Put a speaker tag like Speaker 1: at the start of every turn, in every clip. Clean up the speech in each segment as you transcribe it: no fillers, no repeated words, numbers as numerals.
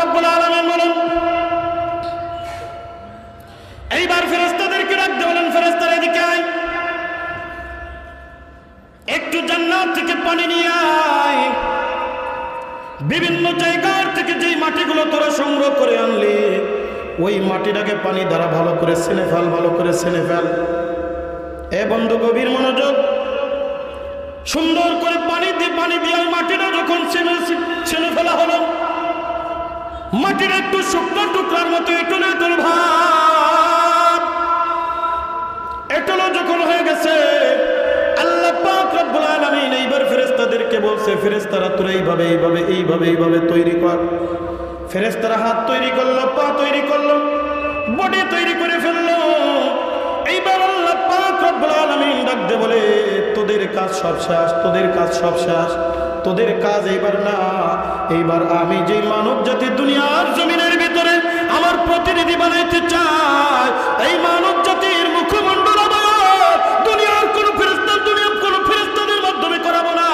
Speaker 1: রব্বুল আলামিন বলেন, এইবার ফেরেশতাদেরকে ডাকতে বলেন, ফেরেশতারা এদিকে আয়, একটু জান্নাত থেকে পানি নিয়ে আয়। বিভিন্ন জায়গার থেকে যেই মাটিগুলো তোরা সংগ্রহ করে আনলি, ওই মাটিটাকে পানি দ্বারা ভালো করে ছেনে ফেল, ভালো করে ছেনে ফেল। এ বন্ধু, গভীর মনোযোগ। সুন্দর করে পানি দিয়ে ওই মাটিটা যখন ছেনে ফেলা হলো, মাটির একটু শুকনো টুকরার মতো এটুলো এটুলো ভাব, এটুলো যখন হয়ে গেছে, আল্লাহ পাক রব্বুল আলামিন এইবার ফেরেশতাদেরকে বলছে, ফেরেশতারা তোরা এইভাবে এইভাবে এইভাবে এইভাবে তৈরি কর। ফেরেশতারা হাত তৈরি করলো, পা তৈরি করলো, বডি তৈরি করে ফেললো। এইবার আল্লাহ পাক রব্বুল আলামিন ডাক দিয়ে বলে, তোদের কাজ সব শেষ, তোদের কাজ সব শেষ, তোদের কাজ এইবার না, এইবার আমি যে মানব জাতি দুনিয়ার জমিনের ভিতরে আমার প্রতিনিধি বানাইতে চাই, এই মানব জাতির মুখমণ্ডল দুনিয়ার কোন ফেরেশতা, দুনিয়ার কোন ফেরেশতাদের মাধ্যমে করাবো না,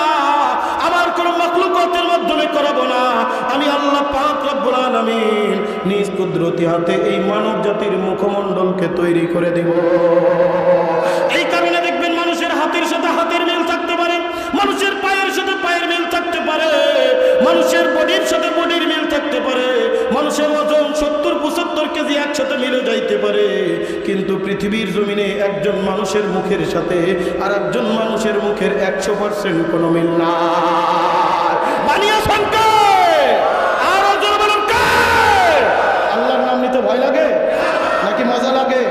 Speaker 1: আমার কোন মাখলুকাতের মাধ্যমে করাবো না। আমি আল্লাহ পাক রব্বুল আলামিন নিজ কুদরতি হাতে এই মানব জাতির মুখমণ্ডলকে তৈরি করে দেব। এই কারণে দেখবেন মানুষের হাতের সাথে হাতের মিল থাকতে পারে, মানুষের পায়ের সাথে পায়ের মিল থাকতে পারে, মানুষের বডির সাথে বডির মিল থাকতে পারে, মানুষের ওজন 70-75 কেজি একসাথে মিলে যাইতে পারে, কিন্তু পৃথিবীর জমিনে একজন মানুষের মুখের সাথে আর একজন মানুষের মুখের 100% কোনো মিল না। বানিয়েছেন কে? আরো জোরে বলুন কে? আল্লাহর নাম নিতে ভয় লাগে নাকি মজা লাগে?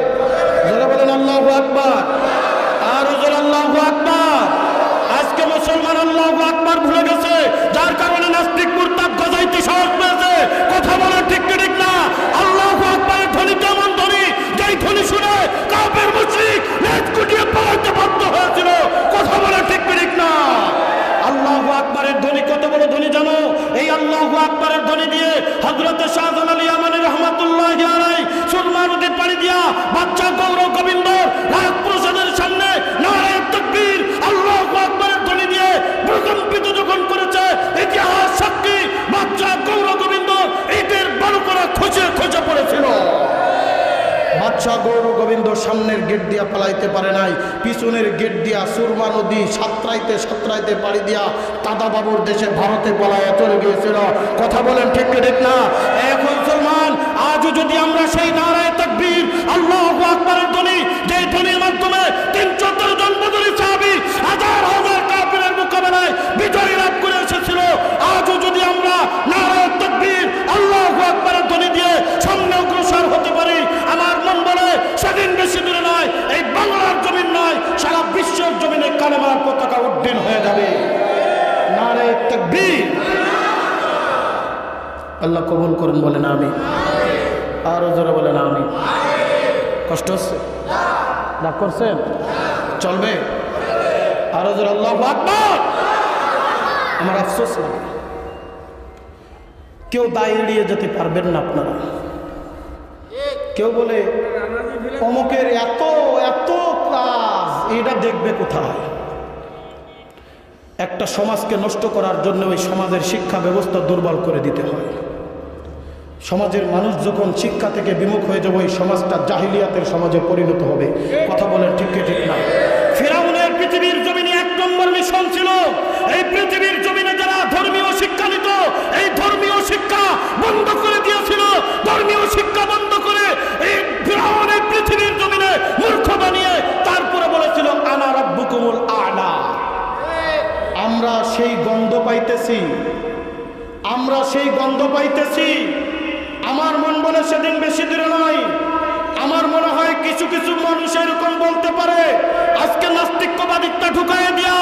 Speaker 1: জোরে বলেন আল্লাহু আকবার। আরো জোরে আল্লাহু আকবার। আজকে মুসলমান আল্লাহু আকবার ভুলে গেছে, যার কারণে নাস্তিক মুরতাদ গজাইতে সাহস পেয়েছে। কথা বলে ঠিক ঠিক না? আল্লাহু আকবারের ধ্বনি কেমন ধ্বনি, যেই ধ্বনি শুনে কাফের মুশরিক লেজ গুটিয়ে পালাতে বাধ্য হয়েছিল। কথা বলে ঠিক ঠিক না? আল্লাহু আকবারের ধ্বনি কত বড় ধ্বনি জানো? এই আল্লাহু আকবারের ধ্বনি দিয়ে হযরত শাহজালাল আলী ইয়ামানী রাহমাতুল্লাহি আলাইহি সুরমা নদীর পানি দিয়া বাচ্চা গৌর গোবিন্দ রাজপ্রাসাদের সামনে নারায়ে তাকবীর আল্লাহু আকবারের ধ্বনি দিয়ে প্রকম্পিত যখন করেছে, ইতিহাস সাক্ষী বাচ্চা গৌর গোবিন্দ ইটের বালু করে খসে খসে পড়েছিল। বাদশাহ গৌর গোবিন্দ সামনের গেট দিয়া পালাইতে পারে নাই, পিছনের গেট দিয়া সুরমা নদী সাতরাইতে পাড়ি দিয়া দাদা বাবুর দেশে ভারতে পলায় চলে গিয়েছিল। কথা বলেন ঠিক ঠিক না? এখন মুসলমান আজও যদি আমরা সেই নারায়ে তাকবীর আল্লাহু আকবারের ধ্বনি, যে ধ্বনির মাধ্যমে 314 জন বদরি সাহাবী হাজার হাজার কাফিরের মোকাবেলায় বিজয় লাভ করে এসেছিল, আজও যদি আমরা নারায়ে তাকবীর আল্লাহু আকবারের ধ্বনি দিয়ে সামনে অগ্রসর হতে পারি, আমার মন বলে সেদিন বেশি দূরে নয়, এই বাংলার জমিন নয়, সারা বিশ্বের জমিনে কালেমার পতাকা উড্ডীন হয়ে যাবে। নারায়ে তাকবীর। আল্লাহ কবুল করুন, বলেন আমিন। আরো জোরে বলেন আমিন। কষ্ট হচ্ছে? রাগ করছেন? চলবে? আরো জোরে আল্লাহু আকবার। আমার আফসোস লাগে, কেউ দায় এড়িয়ে যেতে পারবেন না আপনারা। কেউ বলে অমুকের এত এত কাজ, এটা দেখবে কোথায়? একটা সমাজকে নষ্ট করার জন্য ওই সমাজের শিক্ষা ব্যবস্থা দুর্বল করে দিতে হয়। সমাজের মানুষ যখন শিক্ষা থেকে বিমুখ হয়ে যাবে, ওই সমাজটা জাহিলিয়াতের সমাজে পরিণত হবে। কথা বলেন ঠিক ঠিক না? ফিরাউনের পৃথিবীর জমিনে 1 নম্বর মিশন ছিল, এই পৃথিবীর জমিনে যারা ধর্মীয় শিক্ষা নিত, এই ধর্মীয় শিক্ষা বন্ধ করে দিয়েছিল। ধর্মীয় শিক্ষা বন্ধ করে এই ফিরাউন এই পৃথিবীর জমিনে মূর্খ বানিয়ে তারপরে বলেছিল আনা রাব্বুকুমুল আ'লা। আমরা সেই গন্ধ পাইতেছি, আমরা সেই গন্ধ পাইতেছি। আমার মন বলে সেদিন বেশি দূরে নয়। আমার মনে হয় কিছু কিছু মানুষ এরকম বলতে পারে, আজকে নাস্তিকবাদিতা ঢুকাইয়ে দিয়া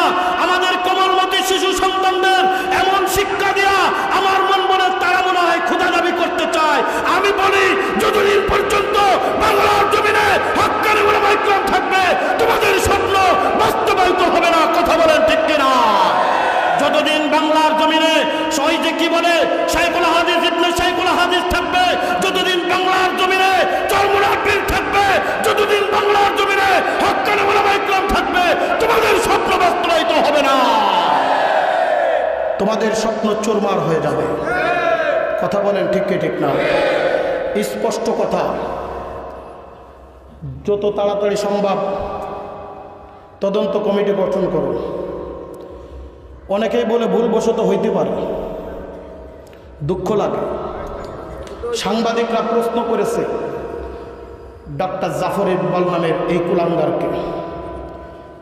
Speaker 1: আমাদের কোমলমতি শিশু সন্তানদের এমন শিক্ষা দিয়া আমার মন বলে তারা মনে হয় ক্ষুধা দাবি করতে চায়। আমি বলি, যতদিন পর্যন্ত বাংলার জমিনে হক্কানি উলামায়ে কেরাম থাকবে, তোমাদের স্বপ্ন বাস্তবায়িত হবে না। কথা বলেন ঠিক কিনা? যতদিন বাংলার জমিনে সই যে কি বলে শাইখুল হাদিস ইবনে শাইখুল হাদিস থাকবে, যতদিন বাংলার জমিনে চরমুনার পীর থাকবে, যতদিন বাংলার জমিনে হক্কানি উলামায়ে কেরাম থাকবে, তোমাদের স্বপ্ন বাস্তবায়িত হবে না। তোমাদের স্বপ্ন চুরমার হয়ে যাবে। কথা বলেন ঠিক কি ঠিক না? স্পষ্ট কথা, যত তাড়াতাড়ি সম্ভব তদন্ত কমিটি গঠন করো। অনেকেই বলে ভুলবশত হইতে পারে, দুঃখ লাগে। সাংবাদিকরা প্রশ্ন করেছে ডাক্তার জাফর ইকবাল নামের এই কুলাঙ্গারকে,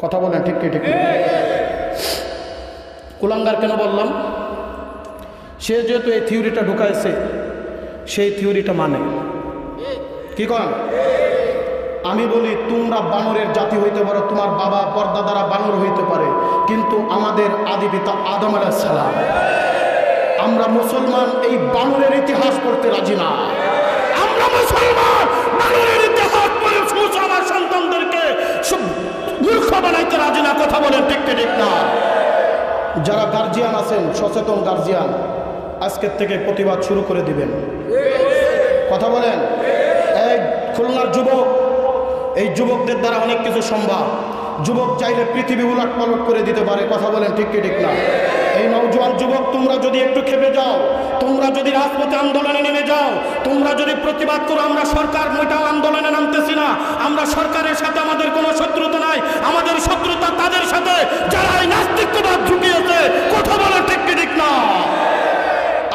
Speaker 1: কথা বলেন ঠিক কি ঠিক না? কুলাঙ্গার কেন বললাম? সে যেহেতু এই থিওরিটা ঢুকাইছে, সেই থিওরিটা মানে কি করেন? আমি বলি তোমরা বানরের জাতি হইতে পারো, তোমার বাবা পরদাদারা বানর হইতে পারে, কিন্তু আমাদের আদি পিতা আদম আলাইহিস সালাম, আমরা মুসলমান এই বানরের ইতিহাস পড়তে রাজি না। আমরা মুসলমান বানরের ইতিহাস পড়ে আমার সন্তানদেরকে মূর্খ বানাইতে রাজি না। কথা বলেন ঠিক কি ঠিক না? যারা গার্জিয়ান আছেন, সচেতন গার্জিয়ান, আজকের থেকে প্রতিবাদ শুরু করে দিবেন। কথা বলেন। এই খুলনার যুবক, এই যুবকদের দ্বারা অনেক কিছু সম্ভব। যুবক চাইলে পৃথিবী উলট পালট করে দিতে পারে। কথা বলেন ঠিক কি ঠিক না? এই নওজোয়ান যুবক, তোমরা যদি একটু খেপে যাও, তোমরা যদি রাজপথে আন্দোলনে নেমে যাও, তোমরা যদি প্রতিবাদ করো, আমরা সরকার মোটাও আন্দোলনে নামতেছি না। আমরা সরকারের সাথে আমাদের কোনো শত্রুতা নাই, আমাদের শত্রুতা তাদের সাথে যারা এই নাস্তিকবাদ ঝুঁকিয়েছে। কথা বলেন ঠিক কি ঠিক না?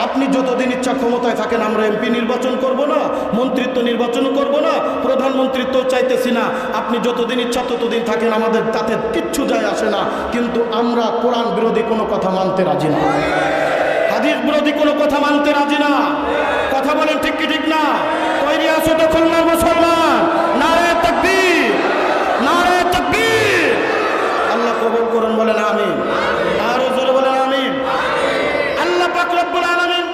Speaker 1: আপনি যতদিন ইচ্ছা ক্ষমতায় থাকেন, আমরা এমপি নির্বাচন করব না, মন্ত্রিত্ব নির্বাচন করব না, প্রধানমন্ত্রিত্ব চাইতেছি না। আপনি যতদিন ইচ্ছা ততদিন থাকেন, আমাদের তাতে কিচ্ছু যায় আসে না। কিন্তু আমরা কোরআন বিরোধী কোনো কথা মানতে রাজি না, হাদিস বিরোধী কোনো কথা মানতে রাজি না। কথা বলেন ঠিক কি ঠিক না? কয়রি আছো তো খুলনার মুসলমান? নারে তাকবীর, নারে তাকবীর। আল্লাহ কবুল করুন, বলেন আমিন। আরো জোরে বলেন আমিন। আল্লাহ পাক রব্বুল আলামিন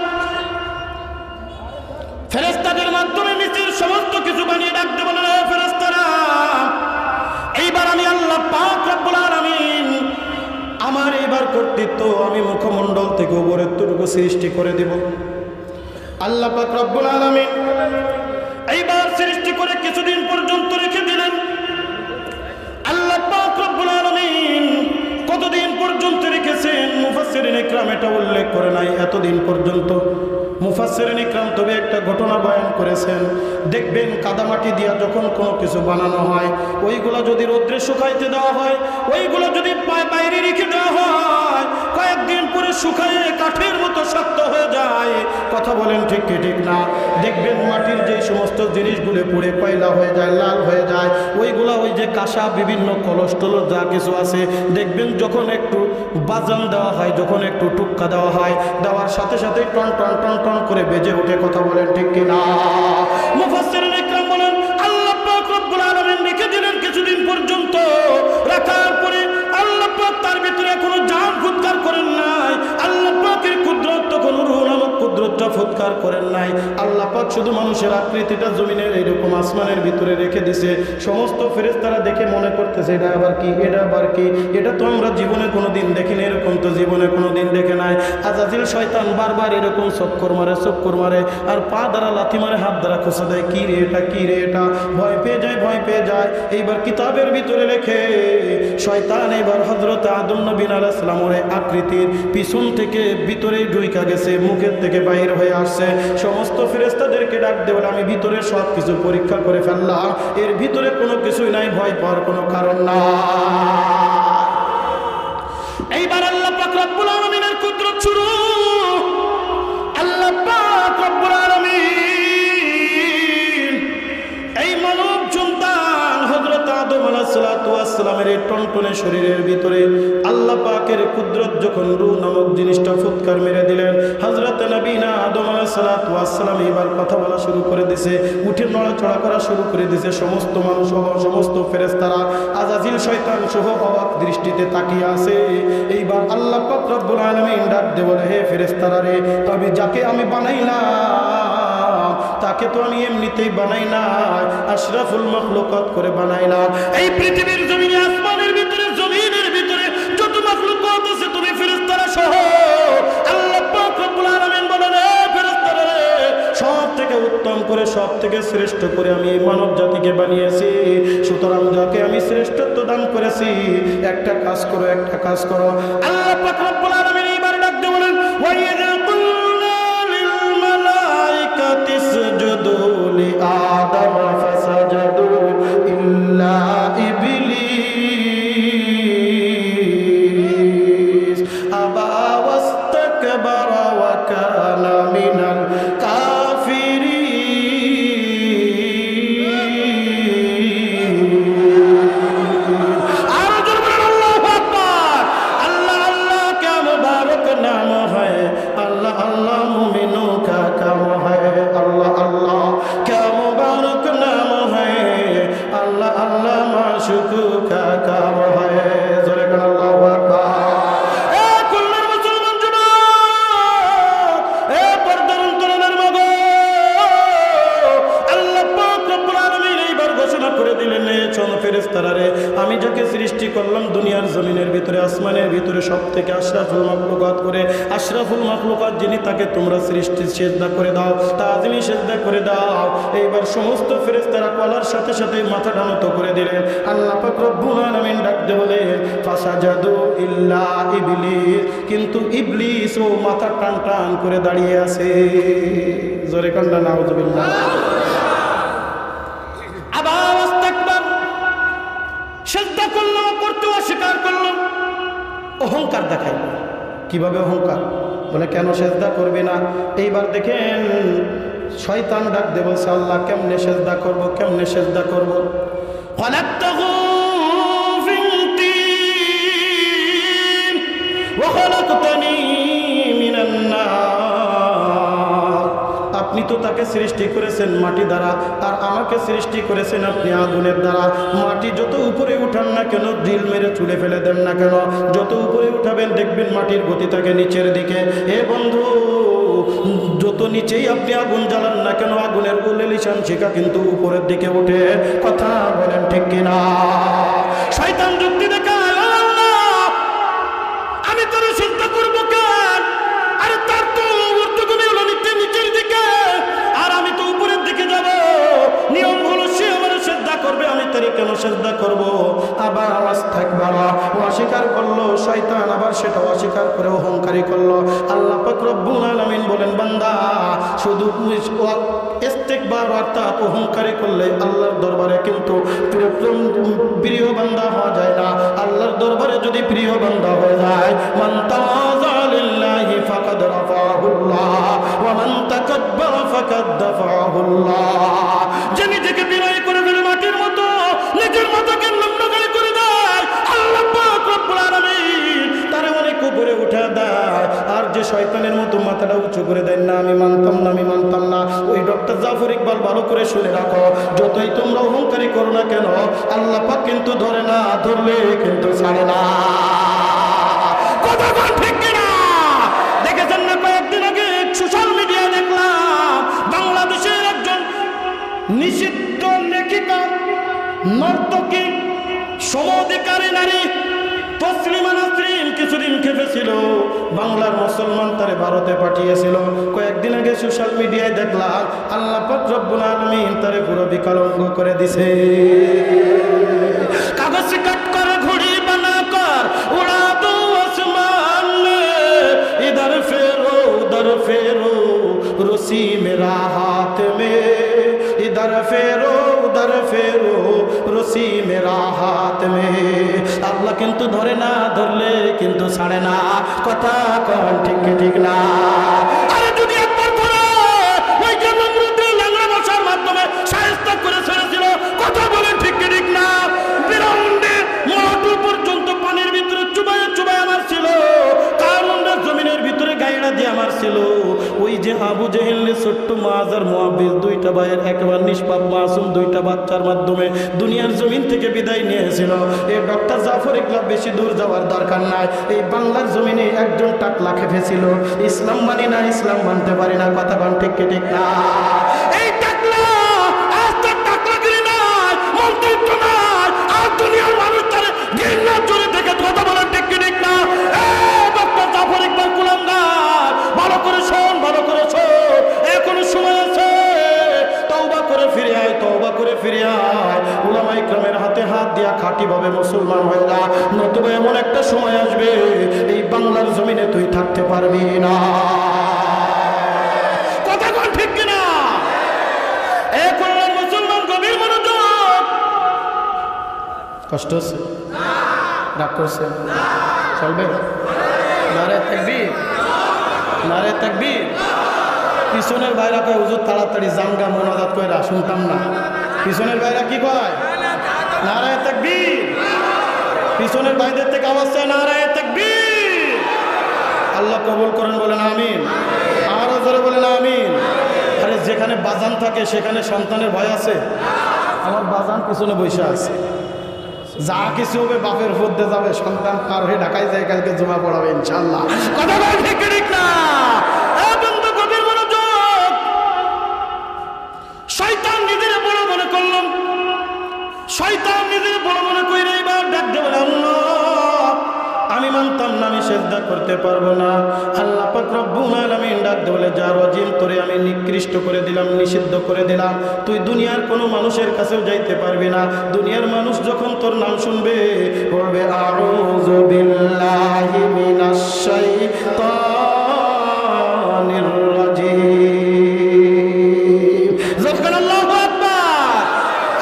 Speaker 1: ফেরেশতাদের মাধ্যমে নিচের সমস্ত কিছু বানিয়ে ডাকতে বলেন, হে ফেরেশতারা, এইবার আমি আল্লাহ পাক রব্বুল আলামিন আমার এইবার কর্তৃত্ব আমি মুখমণ্ডল থেকে উপরের তুরুকু সৃষ্টি করে দিব। আল্লাহ পাক রব্বুল আলামিন এইবার সৃষ্টি করে কিছুদিন পর্যন্ত রেখে দিলেন। আল্লাহ পাক রব্বুল আলামিন কতদিন পর্যন্ত রেখেছেন মুফাসসিরিন ইকরাম এটা উল্লেখ করে নাই এতদিন পর্যন্ত। মুফাসসিরিন ইকরাম তবে একটা ঘটনা বয়ান করেছেন। দেখবেন কাদামাটি দিয়া যখন কোনো কিছু বানানো হয়, ওইগুলা যদি রোদ্রে শুকাইতে দেওয়া হয়, ওইগুলো যদি বাইরে রেখে দেওয়া হয়, কয়েকদিন পরে শুকায়ে কাঠের মতো শক্ত হয়ে যায়। কথা বলেন ঠিক কি ঠিক না? দেখবেন মাটির যে সমস্ত জিনিসগুলো পুড়ে কয়লা হয়ে যায়, লাল হয়ে যায়, ওইগুলা ওই যে কাঁসা বিভিন্ন কলস টলস যা কিছু আছে, দেখবেন যখন একটু বাজান দেওয়া হয়, যখন একটু টুক্কা দেওয়া হয়, দেওয়ার সাথে সাথে টন টন টন টন করে বেজে ওঠে। কথা বলেন ঠিক কি না? মুফাসসিরিন ইকরাম বলেন আল্লাহ পাক রব্বুল আলামিন রেখে দিলেন কিছুদিন পর্যন্ত। রাখার পরে আল্লাহ পাক তার ভিতরে কোনো জান ফুৎকার করেন নাই। আল্লাহ পাকের কুদরত তখন রূহ নামক কুদরতটা ফুৎকার করেন নাই। আল্লাহ পাক শুধু মানুষের আকৃতিটা জমিনের এইরকম আসমানের ভিতরে রেখে দিছে। সমস্ত ফেরেশতারা দেখে মনে করতেছে এটা আবার কি, এটা আবার কি, এটা তো আমরা জীবনে কোনোদিন দেখিনি, এরকম তো জীবনে কোনোদিন দেখে নাই। আজাজিল শয়তান বারবার এরকম চক্কর মারে, চক্কর মারে, আর পা দ্বারা লাথি মারে, হাত দ্বারা খোঁচা দেয়, কি রে এটা, কি রে এটা, ভয় পেয়ে যায়, ভয় পেয়ে যায়। এইবার কিতাবের ভিতরে লেখে শয়তান এবার হযরত আদম নবী আলাইহিস সালামের আকৃতির পিছন থেকে ভিতরে ঢুইকা গেছে, মুখের থেকে বাইর হয়ে আসছে। সমস্ত ফেরেশতাদেরকে ডাক দিয়ে বলে আমি ভিতরে সব কিছু পরীক্ষা করে ফেললাম, এর ভিতরে কোনো কিছুই নাই, ভয় পাওয়ার কোনো কারণ না। এইবার আল্লাহ পাক রব্বুল আলামিনের কুদরত শুরু। আল্লাহ পাক রব্বুল আলামিন এই মানব সন্তান হযরত আদম আলাইহিস সালাতু ওয়াস সালামের এই টনটনে শরীরের ভিতরে আল্লাহ পাকের কুদরত যখন রূহ নামক জিনিসটা ফুৎকার মেরে দিলেন, হযরত নবীনা আদম আলাইহিস সালাতু ওয়াস সালাম এবার কথা বলা শুরু করে দিয়েছে, উঠে নড়াচড়া করা শুরু করে দিয়েছে। সমস্ত মানুষ সহ সমস্ত ফেরেশতারা আজাজিল শয়তান সহ অবাক দৃষ্টিতে তাকিয়ে আছে। এইবার আল্লাহ পাক রব্বুল আলামিন ডাক দিয়ে বলে, হে ফেরেশতারা রে, আমি যাকে আমি বানাইলাম তাকে তো আমি এমনিতেই বানাই না, আশরাফুল মাখলুকাত করে বানাইলাম। এই পৃথিবীর জমিনে, আসমানের ভিতরে, জমিনের ভিতরে যত মাখলুকাত আছে তুমি ফেরেশতারা সহ আল্লাহ পাক রব্বুল আলামিন বলেন, হে ফেরেশতারা রে, সব থেকে উত্তম করে, সব থেকে শ্রেষ্ঠ করে আমি এই মানব জাতিকে বানিয়েছি। সুতরাং যাকে আমি শ্রেষ্ঠত্ব দান করেছি, একটা কাজ করো, একটা কাজ করো। আল্লাহ পাক রব্বুল আলামিন এবার ডাক দিয়ে বলেন, ওয়া ইযা কুলনা লিল ফাস্তাকবারা ওয়া কানা মিনাল কাফিরিন। আর জোরে বলেন আল্লাহু আকবার। আল্লাহ আল্লাহ क्या मुबारक नाम है, अल्लाह अल्लाह मुमिनों का काम है, अल्लाह अल्लाह क्या मुबारक नाम है, अल्लाह अल्लाह माशूक़ों का काम है। जोरे कहो अल्लाहु আকবার। এ কুল্লার মুসলমান যুবক, এ পর্দার অন্তরালের মা গো, আল্লাহ পাক রব্বুল আলামিন এইবার ঘোষণা করে দিলেন, এ চল ফেরেশতারা রে, আমি যাকে সৃষ্টি করলাম দুনিয়ার জমিনের ভিতরে আসমানের ভিতরে সবথেকে আশরাফুল মাখলুকাত করে, আশরাফুল মাখলুকাত যিনি, তাকে তোমরা সৃষ্টি সিজদা করে দাও, তাআজিমি সিজদা করে দাও। এইবার সমস্ত ফেরেশতারা কলার সাথে সাথে মাথাটা নত করে দিলেন। আল্লাহ পাক রব্বুল আলামিন ডাক দিয়ে বলেন ফাসাজাদু ইল্লা ইবলিস, কিন্তু ইবলিস ও মাথা টান টান করে দাঁড়িয়ে আছে। জোরে কান্না নাউজুবিল্লাহ। আবার ইস্তিকবার, সিজদা করলো, করতে অস্বীকার করলো, অহংকার দেখাইল। কিভাবে অহংকার? বলে কেন সিজদা করবে না? এইবার দেখেন শয়তান ডাক দিয়ে বলছে আল্লাহ কেমনে সিজদা করব, কেমনে সিজদা করব? খলাকতাহু ফিন তিন ওয়া খলাকতানি মিনান নার। আপনি তো তাকে সৃষ্টি করেছেন মাটি দ্বারা, আর আমাকে সৃষ্টি করেছেন আপনি আগুনের দ্বারা। মাটি যত উপরে উঠান না কেন, ড্রিল মেরে চুলে ফেলে দেন না কেন, যত উপরে উঠাবেন দেখবেন মাটির গতি থাকে নিচের দিকে। এ বন্ধু, যত নিচেই আপনি আগুন জ্বালান না কেন, আগুনের উলেলিশান শিখা কিন্তু উপরের দিকে ওঠে। কথা বলেন ঠিক কিনা? শয়তান যুক্তি দেখায়, আমি তোর চিন্তা করবো কেন? আরে তার তো ঊর্ধ্বগতি হলো নিচের দিকে, আর আমি তো উপরের দিকে যাব। নিয়ম হলো সে আমার সিজদা করবে, আমি তারে কেন সিজদা করব? আবার ইস্তিকবারা, অস্বীকার করলো শয়তান, আবার সেটা অস্বীকার করে অহংকারী করলো। আল্লাহ পাক রব্বুল আলামিন বলেন বান্দা, শুধু ইস্তিকবার অর্থাৎ অহংকারী করলে আল্লাহর দরবারে কিন্তু প্রিয় বান্দা হওয়া যায় না। আল্লাহর দরবারে যদি প্রিয় বান্দা হয়ে যায়, মান তাওয়াযা লিল্লাহি ফাকাদ রাফাহুল্লাহ ওয়া মান তাকাব্বারা ফাকাদ দাফাহুল্লাহ। যে নিজেকে বিনয় করে ফেলে মাটির মতো, নিজের মাথাকে লম্বা করে দেয়, আল্লাহ পাক রব্বুল আলামিন তারে অনেক উপরে উঠে দেয়। আর যে শয়তানের মতো মাথাটা উঁচু করে দেয়, না আমি মানতাম না, আমি মানতাম না, ওই ডক্টর জাফর ইকবাল ভালো করে শুনে রাখো, যতই তোমরা অহংকারী করো না কেন, আল্লাহ পাক কিন্তু ধরে না, ধরলে কিন্তু ছাড়ে না। কথা বল ঠিক কিনা? দেখেছেন না কয়েকদিন আগে সোশ্যাল মিডিয়া দেখলাম বাংলাদেশের একজন নিষিদ্ধ লেখিকা, নর্তকী, সমাধিকারী নারী তসলিমা নাসরিন কিছুদিন খেপেছিল, বাংলার মুসলমান তারে ভারতে পাঠিয়েছিল। কয়েকদিন আগে সোশ্যাল মিডিয়ায় দেখলাম আল্লাহ পাক রব্বুল আলামিন তারে পুরো বিকলাঙ্গ করে দিছে। কাগজ কাট কর, ঘুড়ি বানা কর, উড়া দো আসমান মে, ইধর ফেরো উধর ফেরো, রুসি মেরা হাত মে, ইধর ফেরো উধর ফেরো, রুসি মেরা হাত মে। আল্লাহ কিন্তু ধরে না, ধরলে কিন্তু ছাড়ে না। কথা কন ঠিক ঠিক না? আরে যদি একবার ধরে, ওই যে নমরুদের ল্যাংড়া মশার মাধ্যমে শায়েস্তা করে ছেড়েছিল। কথা বলেন ঠিক ঠিক না? বিরাউন্ডে মাটু পর্যন্ত পানির ভিতরে চুবায় চুবায় আমার ছিল, কারুন্ডের জমিনের ভিতরে গাইড়া দিয়ে আমার ছিল। ওই যে আবু জেহেলের ছোট্ট মাজার মুআবিজ, দুইটা ভাইয়ের একেবারে নিষ্পাপ মাসুম দুইটা বাচ্চার মাধ্যমে দুনিয়ার জমিন থেকে বিদায় নিয়েছিল। এই ডক্টর জাফর ইকবাল বেশি দূর যাওয়ার দরকার নাই, এই বাংলার জমিনে একজন টাকলা খেপেছিল, ইসলাম মানি না, ইসলাম মানতে পারি না। কথা বল ঠিক ঠিক না? এই টাকলা আজ তার টাকলাগিরি নাই, মন্ত্রিত্ব নাই, আর দুনিয়ার মানুষ তার ঘৃণা চলে থেকে। কথা বলেন ঠিক ঠিক না? ডক্টর জাফর ইকবাল কুলাঙ্গার, ভালো করে শোন, ভালো করে শোন, এখনো সময় আছে, তওবা করে ফিরে আয়, তওবা করে ফিরে আয়। উলামা ইকরামের হাতে হাত দিয়া খাঁটি ভাবে মুসলমান হয়ে যা, নতুবা এমন একটা সময় আসবে এই বাংলার জমিনে তুই থাকতে পারবি না। কথা কোন ঠিক কিনা? এখন মুসলমান গভীর মনোযোগ। কষ্ট হচ্ছে? রাগ করছে? চলবে? নারে তাকবীর। তাকবীর। পিছনের ভাইরা কয় হুজুর তাড়াতাড়ি জামগা মোনাজাত কইরা শুনতাম না। পিছনের ভাইরা কি কয়? নারায়ে তাকবীর। পিছনের ভাইদের থেকে আওয়াজ চায় নারায়ে তাকবীর। আল্লাহ কবুল করেন, বলেন আমিন। আরো জোরে বলেন আমিন। আরে যেখানে বাজান থাকে সেখানে সন্তানের ভয় আছে? আমার বাজান পিছনে বসে আছে, যা কিছু হবে বাপের ফুটতে যাবে, সন্তান পার হয়ে ঢাকায় যায়, কালকে জমা পড়াবে ইনশাআল্লাহ। কথা বল ঠিক ঠিক না? বন্ধু গভীর মনোযোগ। শয়তান নিজের বড় মনে করলাম, শয়তান নিজের বড় মনে কইরা এবার ডাক দেবে, আল্লাহ আমি মানতাম না, আমি সিজদা করতে পারবো না। আল্লাহ পাক রব্বুল আলামিন ডাক দিয়ে বলে, যা রাজিম, তোরে আমি নিকৃষ্ট করে দিলাম, নিষিদ্ধ করে দিলাম। তুই দুনিয়ার কোনো মানুষের কাছেও যাইতে পারবি না। দুনিয়ার মানুষ যখন তোর নাম শুনবে বলবে আউযু বিল্লাহি মিনাশ শাইতানির রাজিম। যখন আল্লাহু আকবার।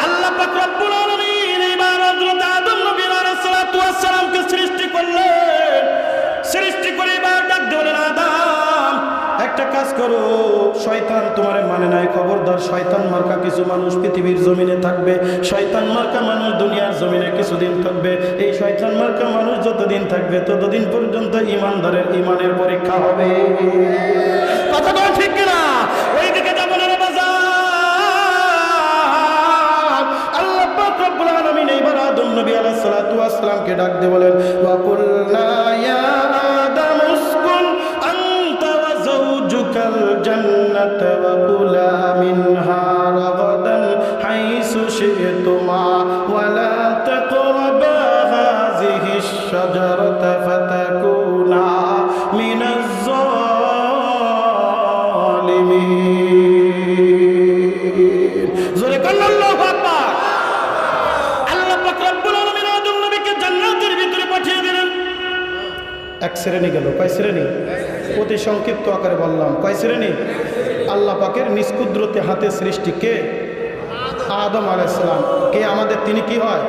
Speaker 1: আল্লাহ পাক রব্বুল আলামিন এবার হযরত আদম নবী আলাইহিস সালাতু ওয়াস সালামকে সৃষ্টি করলেন। সৃষ্টি করে এবার ডাক দিলেন, আদম একটা কাজ করো, শয়তান তোমারে মানে নাই, খবরদার শয়তান মার্কা কিছু মানুষ পৃথিবীর জমিনে থাকবে। শয়তান মার্কা মানুষ দুনিয়ার জমিনে কিছুদিন থাকবে। এই শয়তান মার্কা মানুষ যতদিন থাকবে ততদিন পর্যন্ত ইমানদারের ইমানের পরীক্ষা হবে। কথা বল ঠিক কিনা? ওইদিকে যাবো না বাজার। আল্লাহ পাক রব্বুল আলামিন এইবার আদম নবী আলাইহিস সালাতু ওয়াস সালামকে ডাক দিয়ে বলেন, ওয়া কুলনা ইয়া আদম উসকুন আনতা ওয়া যাওজুকাল জান্নাতা ওয়া কুলা মিনহা রাগাদান হাইসু শি'তুমা ওয়া লা তাকরাবা হাযিহিশ শাজারাতা ফাতাকুনা মিনাজ জালিমিন। জোরে বলেন আল্লাহু আকবার। আল্লাহ পাক রব্বুল আলামিন আদম নবীকে জান্নাতের ভিতরে পাঠিয়ে দিলেন। এক শ্রেণী গেল। কয় শ্রেণী? অতি সংক্ষিপ্ত আকারে বললাম। কয় শ্রেণী? আল্লাহ পাকের নিজ কুদরতে হাতে সৃষ্টি কে? আদম আলাইহিস সালাম। কে আমাদের? তিনি কি হয়?